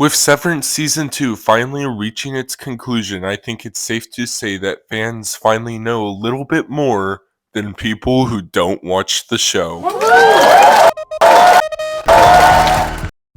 With Severance Season 2 finally reaching its conclusion, I think it's safe to say that fans finally know a little bit more than people who don't watch the show.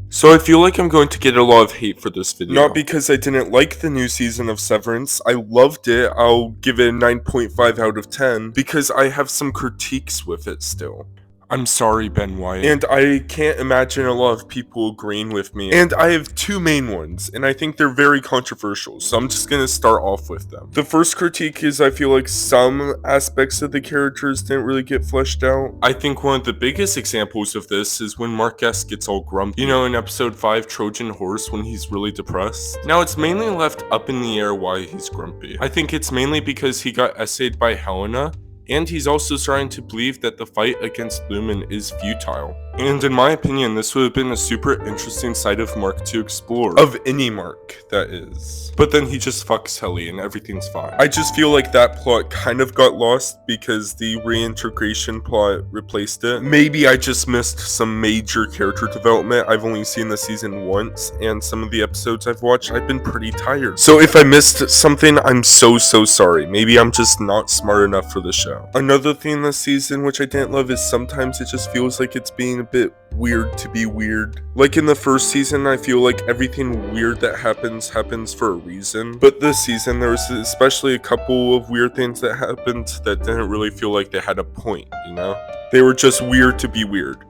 So I feel like I'm going to get a lot of hate for this video. Not because I didn't like the new season of Severance. I loved it. I'll give it a 9.5 out of 10 because I have some critiques with it still. I'm sorry, Ben Wyatt. And I can't imagine a lot of people agreeing with me. And I have two main ones, and I think they're very controversial, so I'm just gonna start off with them. The first critique is I feel like some aspects of the characters didn't really get fleshed out. I think one of the biggest examples of this is when Mark S. gets all grumpy. You know, in episode 5, Trojan Horse, when he's really depressed. Now, it's mainly left up in the air why he's grumpy. I think it's mainly because he got essayed by Helena, and he's also starting to believe that the fight against Lumen is futile. And in my opinion, this would have been a super interesting side of Mark to explore. Of any Mark, that is. But then he just fucks Helly and everything's fine. I just feel like that plot kind of got lost because the reintegration plot replaced it. Maybe I just missed some major character development. I've only seen the season once, and some of the episodes I've watched, I've been pretty tired. So if I missed something, I'm so sorry. Maybe I'm just not smart enough for the show. Another thing this season which I didn't love is sometimes it just feels like it's being a bit weird to be weird. Like in the first season, I feel like everything weird that happens for a reason. But this season, there was especially a couple of weird things that happened that didn't really feel like they had a point, you know? They were just weird to be weird.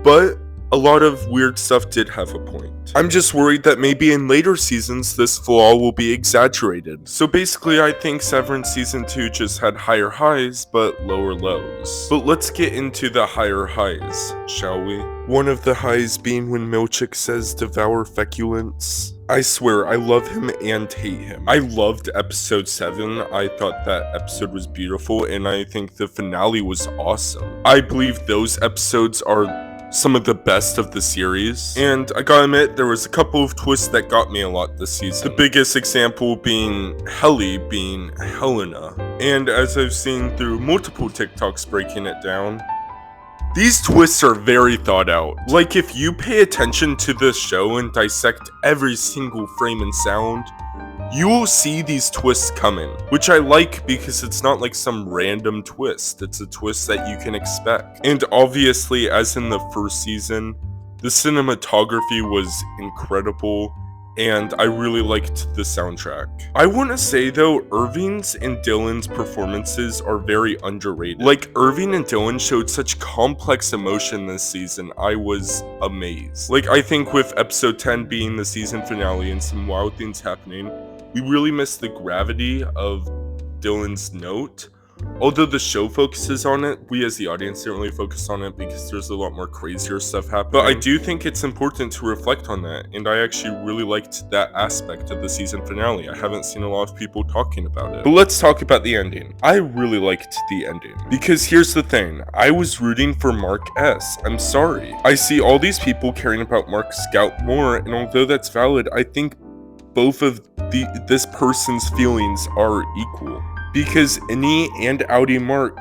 But a lot of weird stuff did have a point. I'm just worried that maybe in later seasons this flaw will be exaggerated. So basically I think Severance Season 2 just had higher highs but lower lows. But let's get into the higher highs, shall we? One of the highs being when Milchick says devour feculence. I swear, I love him and hate him. I loved episode 7. I thought that episode was beautiful, and I think the finale was awesome. I believe those episodes are some of the best of the series, and I gotta admit, there was a couple of twists that got me a lot this season. The biggest example being Helly being Helena, and as I've seen through multiple TikToks breaking it down, these twists are very thought out. Like, if you pay attention to this show and dissect every single frame and sound, you will see these twists coming, which I like because it's not like some random twist. It's a twist that you can expect. And obviously, as in the first season, the cinematography was incredible, and I really liked the soundtrack. I want to say though, Irving's and Dylan's performances are very underrated. Like, Irving and Dylan showed such complex emotion this season, I was amazed. Like, I think with episode 10 being the season finale and some wild things happening, we really missed the gravity of Dylan's note. Although the show focuses on it, we as the audience didn't really focus on it because there's a lot more crazier stuff happening. But I do think it's important to reflect on that, and I actually really liked that aspect of the season finale. I haven't seen a lot of people talking about it. But let's talk about the ending. I really liked the ending. Because here's the thing, I was rooting for Mark S. I'm sorry. I see all these people caring about Mark Scout more, and although that's valid, I think both of this person's feelings are equal. Because Innie and Audi Mark,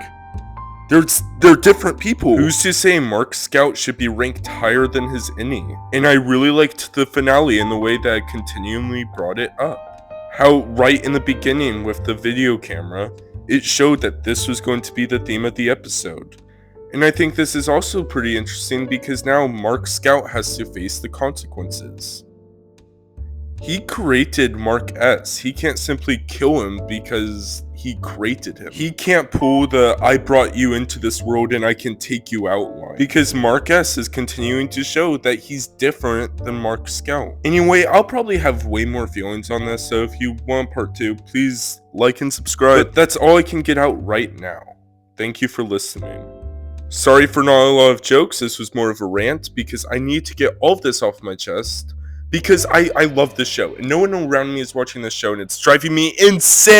they're different people. Who's to say Mark Scout should be ranked higher than his Innie? And I really liked the finale and the way that it continually brought it up. How right in the beginning with the video camera, it showed that this was going to be the theme of the episode. And I think this is also pretty interesting because now Mark Scout has to face the consequences. He created Mark S. He can't simply kill him because he created him. He can't pull the I brought you into this world and I can take you out line. Because Mark S is continuing to show that he's different than Mark Scout. Anyway, I'll probably have way more feelings on this, so if you want part 2, please like and subscribe. But that's all I can get out right now. Thank you for listening. Sorry for not a lot of jokes, this was more of a rant because I need to get all of this off my chest. Because I love this show, and no one around me is watching this show, and it's driving me insane!